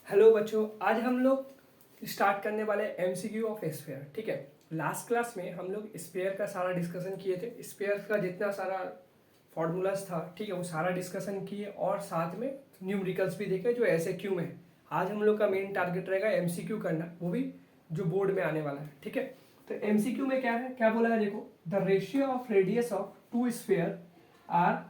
Hello बच्चों, आज हम लोग स्टार्ट करने वाले एमसीक्यू ऑफ स्फीयर। ठीक है, लास्ट क्लास में हम लोग स्फीयर का सारा डिस्कशन किए थे। स्फीयर का जितना सारा फॉर्मूलाज था, ठीक है, वो सारा डिस्कशन किए और साथ में न्यूमेरिकल्स भी देखे जो ऐसे क्यू में है। आज हम लोग का मेन टारगेट रहेगा एमसीक्यू करना, वो भी जो बोर्ड में आने वाला है। ठीक है, तो एमसीक्यू में क्या है, क्या बोला है, देखो, the ratio of radius of two sphere are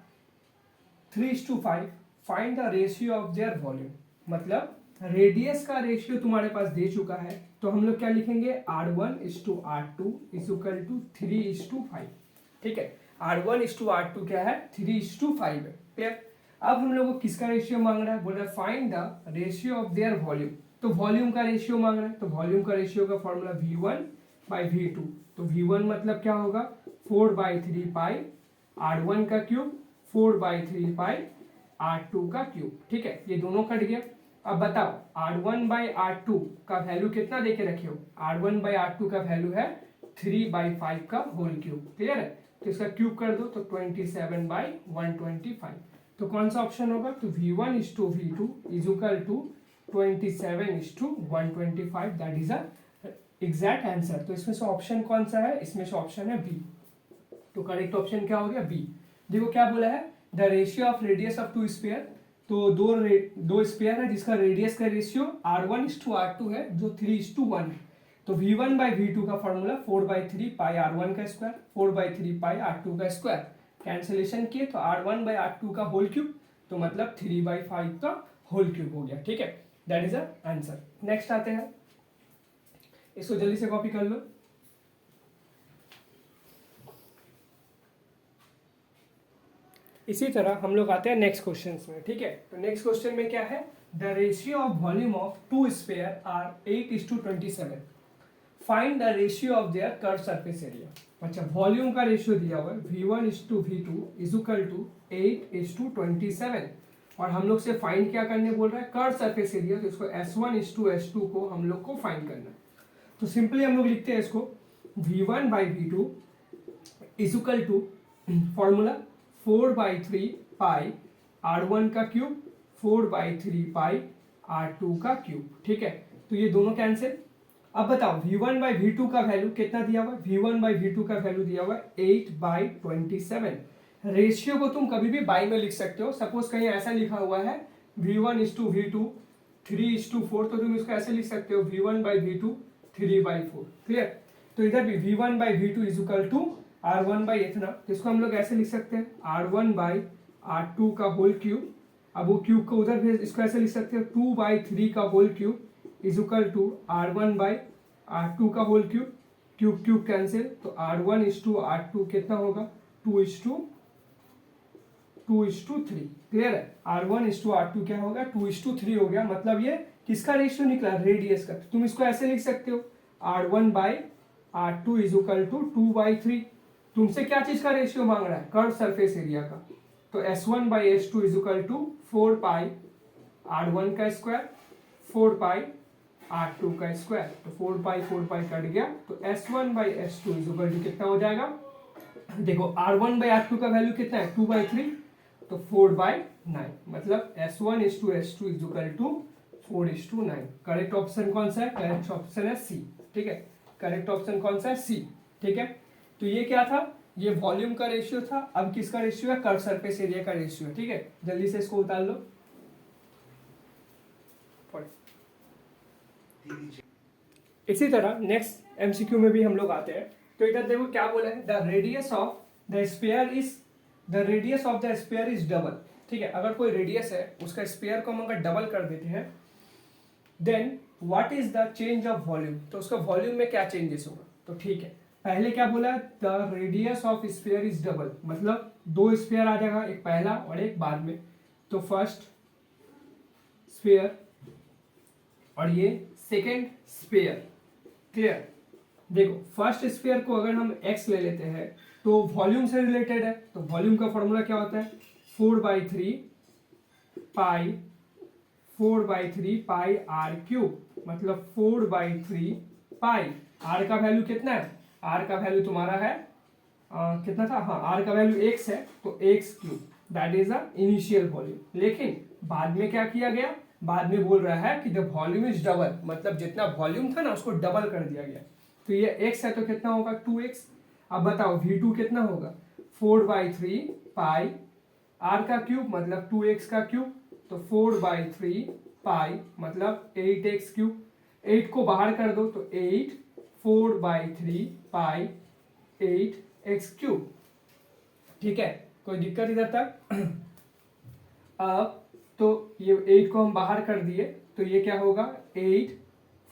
3:5, find the ratio of their volume. मतलब रेडियस का रेशियो तुम्हारे पास दे चुका है, तो हम लोग क्या लिखेंगे, R1:R2 इज इक्वल टू 3:5। ठीक है, R1:R2 क्या है, 3:5 है। क्लियर। अब हम लोग को किसका रेशियो मांग रहा है, बोल रहा है find the ratio of their volume. तो वॉल्यूम का रेशियो मांग रहा है, तो वॉल्यूम का रेशियो का फॉर्मूला V1/V2। तो V1 मतलब क्या होगा, 4/3 पाई R1 का क्यूब, 4/3 पाई R2 का क्यूब। ठीक है, ये दोनों कट गया। अब बताओ R1/R2 का वैल्यू कितना देके रखे हो, R1/R2 का वैल्यू है 3/5 का होल क्यूब। क्लियर है, तो इसका क्यूब कर दो तो 27/125। तो कौन सा ऑप्शन होगा, तो V1:V2 is equal to 27:125। That is a exact answer. तो इसमें से ऑप्शन कौन सा है, इसमें से ऑप्शन है बी। तो करेक्ट ऑप्शन क्या हो गया, बी। देखो क्या बोला है, the ratio of radius of two sphere. तो दो स्फीयर है जिसका रेडियस का रेशियो R1:R2 है, जो 3:1 है। तो V1/V2 का फॉर्मूला 4/3 पाई R1 का स्क्वायर, 4/3 पाई R2 का स्क्वायर। कैंसिलेशन किए तो R1/R2 का होल क्यूब, तो मतलब 3/5 का होल क्यूब हो गया। ठीक है, that is a answer. Next आते हैं, इसको जल्दी से कॉपी कर लो। इसी तरह हम लोग आते हैं नेक्स्ट क्वेश्चन में। ठीक है, तो नेक्स्ट क्वेश्चन में क्या है, the ratio of volume of two sphere are 8:27। Find the ratio of their curve surface area. अच्छा, वॉल्यूम का रेशियो दिया हुआ है V1:V2 इज इक्वल टू 8:27, और हम लोग से फाइंड क्या करने बोल रहा है, कर्व सरफेस एरिया। तो इसको S1:S2 को हम लोग को फाइंड करना है। तो सिंपली हम लोग लिखते हैं इसको V1/V2 is equal to formula 4/3 pi R1 का क्यूब, 4/3 पाई R2 का क्यूब। ठीक है, तो ये दोनों कैंसिल। अब बताओ V1/V2 का वैल्यू कितना दिया हुआ है, V1/V2 का वैल्यू दिया हुआ है 8/27। रेशियो को तुम कभी भी बाई में लिख सकते हो। सपोज कहीं ऐसा लिखा हुआ है V1:V2 3:4, तो तुम इसको ऐसे लिख सकते हो V1/V2 3/4। क्लियर। तो इधर भी V1/V2 is equal to R1 by इतना, तो इसको हम लोग ऐसे लिख सकते हैं R1/R2 का होल क्यूब। अब वो क्यूब को उधर भेज, इसको ऐसे लिख सकते हैं 2/3 का whole cube is equal to R1/R2 का whole cube. Cube cube cancel, तो R1:R2 कितना होगा, 2:3। क्लियर है, R1:R2 क्या होगा, 2:3 हो गया। मतलब ये किसका रेशियो निकला, रेडियस का। तुम इसको ऐसे लिख सकते हो R1/R2 इज इक्वल टू 2/3। तुमसे क्या चीज का रेशियो मांग रहा है, कर्व सरफेस एरिया का। तो S1/S2 is equal to 4 pi R1 का स्क्वायर, 4 पाई R2 का स्क्वायर। तो 4 पाई कट गया, तो S1/S2 इज इक्वल टू कितना हो जाएगा, देखो R1/R2 का वैल्यू कितना है, 2/3, तो 4/9। मतलब S1:S2 is equal to 4:9। Correct option कौन सा है, करेक्ट ऑप्शन है सी। ठीक है, करेक्ट ऑप्शन कौन सा है, सी। ठीक है, तो ये क्या था, ये वॉल्यूम का रेशियो था। अब किसका रेशियो है, कर्व सरफेस एरिया का रेशियो है। ठीक है, जल्दी से इसको उतार लो। इसी तरह नेक्स्ट एमसीक्यू में भी हम लोग आते हैं। तो इधर देखो क्या बोला है, the radius of the sphere is double. ठीक है, अगर कोई रेडियस है, उसका स्फीयर को हम अगर डबल कर देते हैं, then what is the change of volume. तो उसका वॉल्यूम में क्या चेंजेस होगा। तो ठीक है, पहले क्या बोला, the radius of sphere is double, मतलब दो स्फीयर आ जाएगा, एक पहला और एक बाद में। तो फर्स्ट स्फीयर और ये सेकेंड स्फीयर। क्लियर। देखो फर्स्ट स्फीयर को अगर हम x ले लेते हैं तो वॉल्यूम से रिलेटेड है, तो वॉल्यूम का फॉर्मूला क्या होता है, 4/3 पाई R क्यूब। मतलब 4/3 पाई, R का वैल्यू कितना है, R का वैल्यू तुम्हारा है कितना था, हाँ R का वैल्यू x है, तो x cube. That is the initial volume. लेकिन बाद में क्या किया गया, बाद में बोल रहा है कि द वॉल्यूम इज डबल, मतलब जितना वॉल्यूम था ना उसको डबल कर दिया गया। तो ये x है तो कितना होगा 2x। अब बताओ v2 कितना होगा 4/3 पाई r का क्यूब मतलब 2x का क्यूब, तो 4/3 पाई मतलब 8x क्यूब। 8 को बाहर कर दो तो 8 4/3 पाई 8x क्यूब। ठीक है, कोई दिक्कत इधर तक? अब तो ये 8 को हम बाहर कर दिए तो ये क्या होगा 8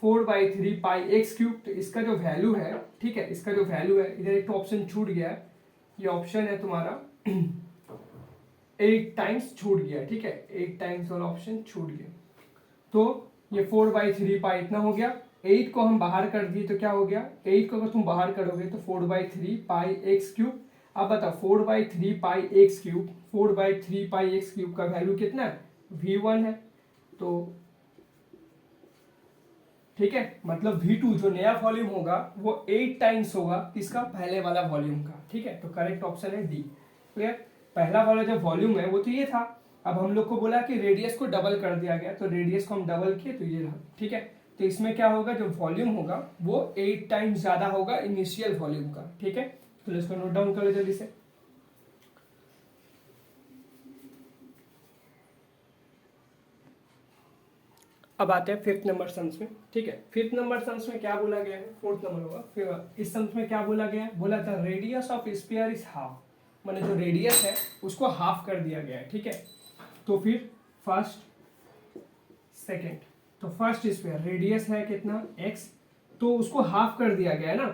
4/3 पाई एक्स क्यूब। तो इसका जो वैल्यू है, ठीक है, इसका जो वैल्यू है, इधर एक तो ऑप्शन छूट गया है, ये ऑप्शन है तुम्हारा 8 टाइम्स छूट गया, ठीक है, 8 टाइम्स वाला ऑप्शन छूट गया। तो ये 4/3 पाई इतना हो गया। 8 को हम बाहर कर दिए तो क्या हो गया, 8 को अगर तुम बाहर करोगे तो 4/3 पाई एक्स क्यूब। अब बताओ 4/3 पाई एक्स क्यूब, 4/3 पाई एक्स क्यूब का वैल्यू कितना है v1 है। तो ठीक है, मतलब v2 जो नया वॉल्यूम होगा वो 8 टाइम्स होगा इसका पहले वाला वॉल्यूम का। ठीक है, तो करेक्ट ऑप्शन है डी। क्लियर? पहला वाला जो वॉल्यूम है वो तो ये था, अब हम लोग को बोला कि रेडियस को डबल कर दिया गया, तो रेडियस को हम डबल किए तो ये रहा। ठीक है, तो इसमें क्या होगा, जो वॉल्यूम होगा वो 8 टाइम्स ज्यादा होगा इनिशियल वॉल्यूम का। ठीक है, तो इसको नोट डाउन कर लो जल्दी से। अब आते हैं फिफ्थ नंबर सम्स में। ठीक है, फिफ्थ नंबर सम्स में क्या बोला गया है, फोर्थ नंबर होगा फिर। इस सम्स में क्या बोला गया है, बोला था radius of sphere is half, माने जो रेडियस है उसको हाफ कर दिया गया है। ठीक है, तो फिर फर्स्ट सेकेंड, तो फर्स्ट स्फीयर रेडियस है कितना x, तो उसको हाफ कर दिया गया है ना,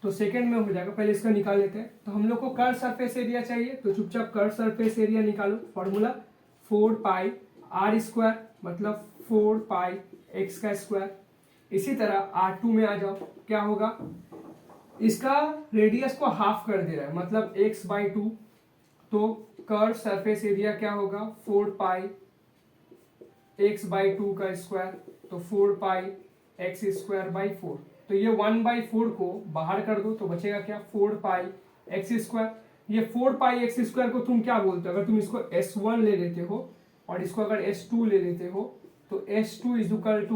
तो सेकेंड में हो जाएगा। पहले इसका निकाल लेते हैं। तो हम लोग को कर्व सरफेस एरिया चाहिए, तो चुपचाप कर्व सरफेस एरिया निकालो। फॉर्मूला 4πr² मतलब 4π x का स्क्वायर। इसी तरह R2 में आ जाओ, क्या होगा, इसका रेडियस को हाफ कर दे रहा है मतलब x/2, तो कर्व सरफेस एरिया क्या होगा 4π x/2 का स्क्वायर, तो 4πx²/4। तो ये 1/4 को बाहर कर दो तो बचेगा क्या 4πx²। ये 4πx² को तुम क्या बोलते हो, अगर तुम इसको s1 ले लेते हो और इसको अगर s2 ले लेते हो तो s2 =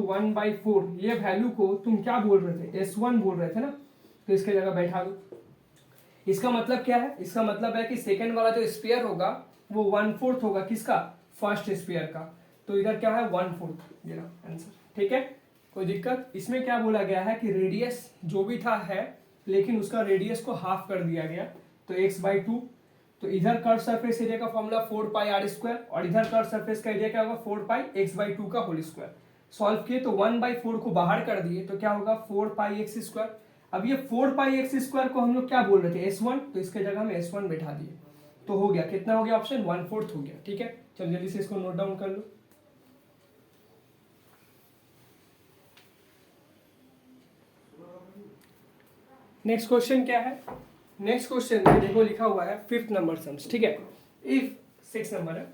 1/4। ये वैल्यू को तुम क्या बोल रहे थे, s1 बोल रहे थे ना, तो इसके जगह बैठा दो। इसका मतलब क्या है, इसका मतलब है कि सेकेंड वाला जो स्फीयर होगा वो 1/4 होगा किसका, फर्स्ट स्फीयर का। तो इधर क्या है 1/4 मेरा आंसर। ठीक है, कोई दिक्कत? इसमें क्या बोला गया है कि रेडियस जो भी था है, लेकिन उसका रेडियस को हाफ कर दिया गया, तो x/2। तो इधर कर्व सरफेस एरिया का फॉर्मूला 4πr² और इधर कर्व सरफेस का एरिया क्या होगा 4πx/2 का होल स्क्वायर। सॉल्व किए तो 1/4 को बाहर कर दिए तो क्या होगा 4πx²। अब ये 4πx² को हम लोग क्या बोल रहे थे s1, तो इसके जगह हम s1 बैठा दिए, तो हो गया कितना हो गया ऑप्शन 1/4 हो गया। ठीक है, चलो जल्दी से इसको नोट डाउन कर लो। नेक्स्ट क्वेश्चन क्या है, नेक्स्ट क्वेश्चन में देखो लिखा हुआ है फिफ्थ नंबर सम्स। ठीक है, इफ 6 नंबर है,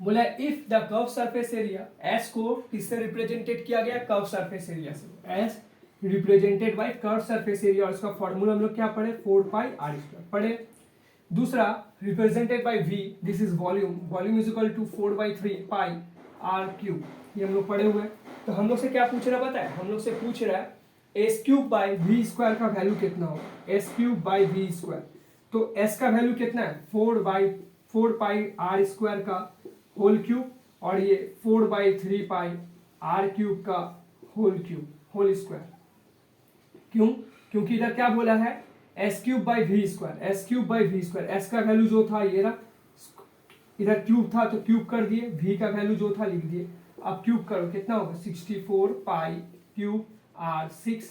बोला if the curve surface area S को किससे रिप्रेजेंटेड किया गया, कर्व सरफेस एरिया से, S represented by curve surface area, और इसका फॉर्मूला हम लोग क्या पढ़े 4πr² पढ़े। दूसरा represented by v, this is volume, volume is equal to 4/3 pi r³, ये हम लोग पढ़े हुए। तो हम लोग से क्या पूछ रहा है पता है, हम लोग से पूछ रहा है s³/v² का वैल्यू कितना होगा, s³/v²। तो s का वैल्यू कितना है 4πr² का होल क्यूब, और ये 4/3 पाई r³ का होल क्यूब होल स्क्वायर। क्यों, क्योंकि इधर क्या बोला है s³/v², s³/v²। s का वैल्यू जो था ये रहा, इधर क्यूब था तो क्यूब कर दिए, v का वैल्यू जो था लिख दिए। अब क्यूब करो कितना होगा 64 पाई क्यूब r6,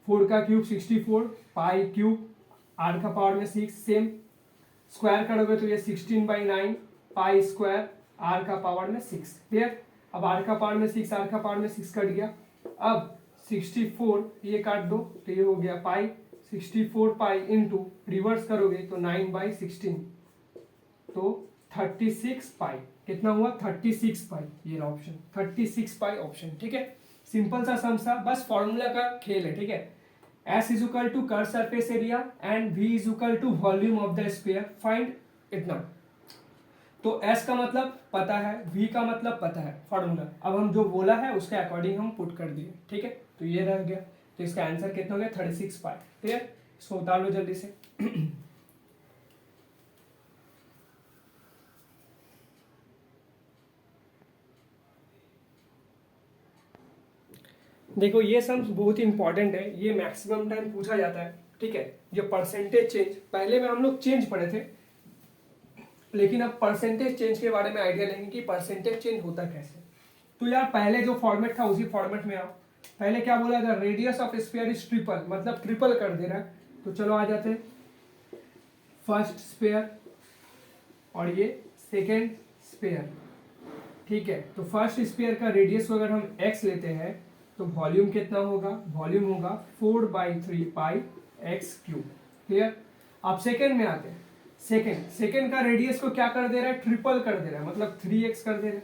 4 का क्यूब 64 पाई क्यूब r का पावर में 6, सेम स्क्वायर करोगे तो ये 16/9 पाई स्क्वायर r का पावर में 6। क्लियर? अब r का पावर में 6, r का पावर में 6 कट गया। अब 64 ये काट दो तो ये हो गया पाई, 64 पाई इंटू रिवर्स करोगे तो 9/16, तो 36 पाई। कितना हुआ 36 पाई, ये ऑप्शन 36 पाई ऑप्शन। ठीक है, सिंपल सा सम था, बस फॉर्मूला का खेल है। ठीक है, S is equal to curve surface area and V is equal to volume of the sphere, find इतना। तो एस का मतलब पता है, वी का मतलब पता है फॉर्मूला, अब हम जो बोला है उसके अकॉर्डिंग हम पुट कर दिए, ठीक है। तो ये रह गया, तो इसका आंसर कितना हो गया 36 पाई। क्लियर, इसको उतार लो जल्दी से। देखो ये सम्स बहुत ही इंपॉर्टेंट है, ये मैक्सिमम टाइम पूछा जाता है, ठीक है। ये परसेंटेज चेंज पहले में हम लोग चेंज पढ़े थे, लेकिन अब परसेंटेज चेंज के बारे में आइडिया लेंगे कि परसेंटेज चेंज होता कैसे। तो यार पहले जो फॉर्मेट था उसी फॉर्मेट में आओ। पहले क्या बोला था, radius of sphere is triple, मतलब ट्रिपल कर दे रहा है। तो चलो आ जाते हैं, फर्स्ट स्फीयर और ये सेकेंड स्फीयर, ठीक है। तो फर्स्ट स्फीयर का रेडियस को अगर हम x लेते हैं तो वॉल्यूम कितना होगा, वॉल्यूम होगा 4/3 पाई एक्स क्यूब। क्लियर, अब सेकेंड में आते हैं। सेकेंड का रेडियस को क्या कर दे रहा है, ट्रिपल कर दे रहा है, मतलब 3x कर दे रहा है।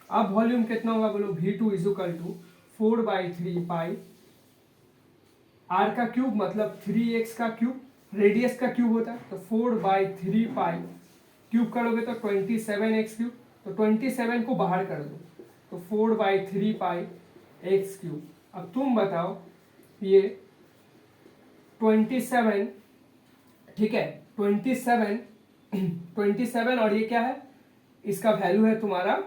अब वॉल्यूम कितना होगा बोलो, v2 is equal to 4/3 pi r का क्यूब, मतलब 3x का क्यूब, रेडियस का क्यूब होता है, तो 4/3 पाई क्यूब करोगे तो 27x क्यूब, तो 27 को बाहर कर दो तो 4/3 पाई एक्स क्यूब। अब तुम बताओ ये 27, ठीक है, 27 और ये क्या है, इसका वैल्यू है तुम्हारा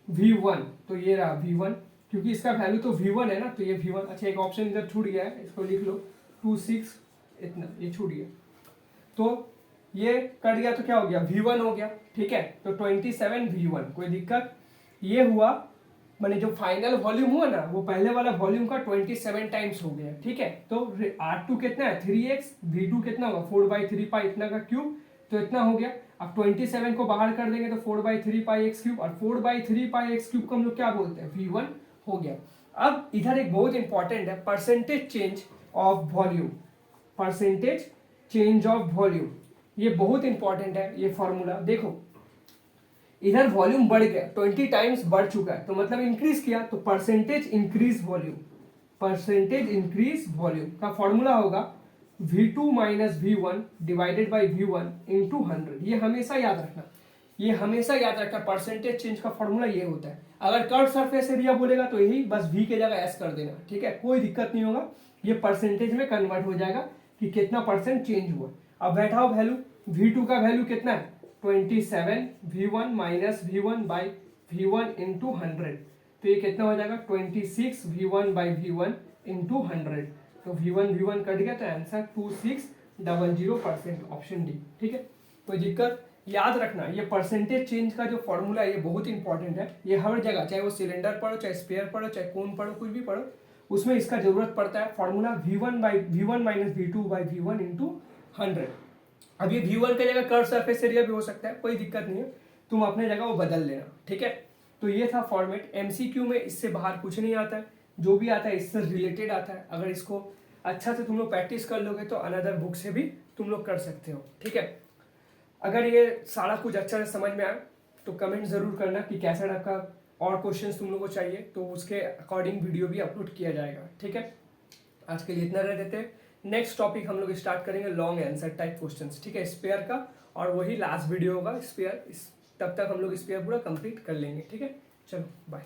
v1, तो ये रहा v1, क्योंकि इसका वैल्यू तो v1 है ना, तो ये v1। अच्छा एक ऑप्शन इधर छूट गया है, इसको लिख लो 26, इतना ये छूट गया, तो ये कट गया तो क्या हो गया, v1 हो गया, ठीक है। तो 27 v1, कोई दिक्कत, ये हुआ मैंने जो फाइनल वॉल्यूम हुआ ना वो पहले वाला वॉल्यूम का 27 टाइम्स हो गया, ठीक है। तो R2 कितना है 3x, v2 कितना होगा 4/3 पाई इतना का क्यूब, तो इतना हो गया। अब 27 को बाहर कर देंगे तो 4/3 पाई एक्स क्यूब, और 4/3 पाई एक्स क्यूब को हम लोग क्या बोलते हैं, v1 हो गया। अब इधर एक बहुत इंपॉर्टेंट है, percentage change of volume, percentage change of volume, ये बहुत इंपॉर्टेंट है ये फॉर्मूला। देखो इधर वॉल्यूम बढ़ गया, 20 टाइम्स बढ़ चुका है, तो मतलब इंक्रीज किया, तो percentage increase volume, percentage increase volume का फॉर्मूला होगा v2 minus v1 divided by v1 into 100। ये हमेशा याद रखना, ये हमेशा याद रखना, परसेंटेज चेंज का फॉर्मूला ये होता है। अगर कर्व सरफेस एरिया बोलेगा तो यही बस v के जगह s कर देना, ठीक है, कोई दिक्कत नहीं होगा, ये परसेंटेज में कन्वर्ट हो जाएगा कि कितना परसेंट चेंज हुआ। अब बैठाओ वैल्यू, v2 का वैल्यू कितना है 27 v1 minus v1 by v1 into 100, तो ये कितना हो जाएगा 26 v1 बाई v1 इंटू 100, तो v1 कट गया, तो आंसर 2600%, ऑप्शन डी, ठीक है। कोई दिक्कत, याद रखना ये परसेंटेज चेंज का जो फॉर्मूला है ये बहुत इंपॉर्टेंट है, ये हर जगह, चाहे वो सिलेंडर पढ़ो, चाहे स्फीयर पढ़ो, चाहे कोन पढ़ो, कुछ भी पढ़ो, उसमें इसका जरूरत पड़ता है formula v1 minus v2 by v1 into 100। अब ये v1 की जगह कर्व सरफेस एरिया भी हो सकता है, कोई दिक्कत नहीं है, तुम अपने जगह वो बदल लेना, ठीक है। तो ये था फॉर्मेट, एमसीक्यू में इससे बाहर कुछ नहीं आता है, जो भी आता है इससे रिलेटेड आता है। अगर इसको अच्छा से तुम लोग प्रैक्टिस कर लोगे तो अनदर बुक से भी तुम लोग कर सकते हो, ठीक है। अगर ये सारा कुछ अच्छा से समझ में आए तो कमेंट जरूर करना कि कैसा टाइप का और क्वेश्चंस तुम लोग को चाहिए, तो उसके अकॉर्डिंग वीडियो भी अपलोड किया जाएगा, ठीक है। आज के लिए इतना रह देते हैं, नेक्स्ट टॉपिक हम लोग स्टार्ट करेंगे लॉन्ग आंसर टाइप क्वेश्चंस, ठीक है, स्पेयर का, और वही लास्ट वीडियो होगा स्पेयर, तब तक हम लोग स्पेयर पूरा कंप्लीट कर लेंगे, ठीक है। चलो बाय।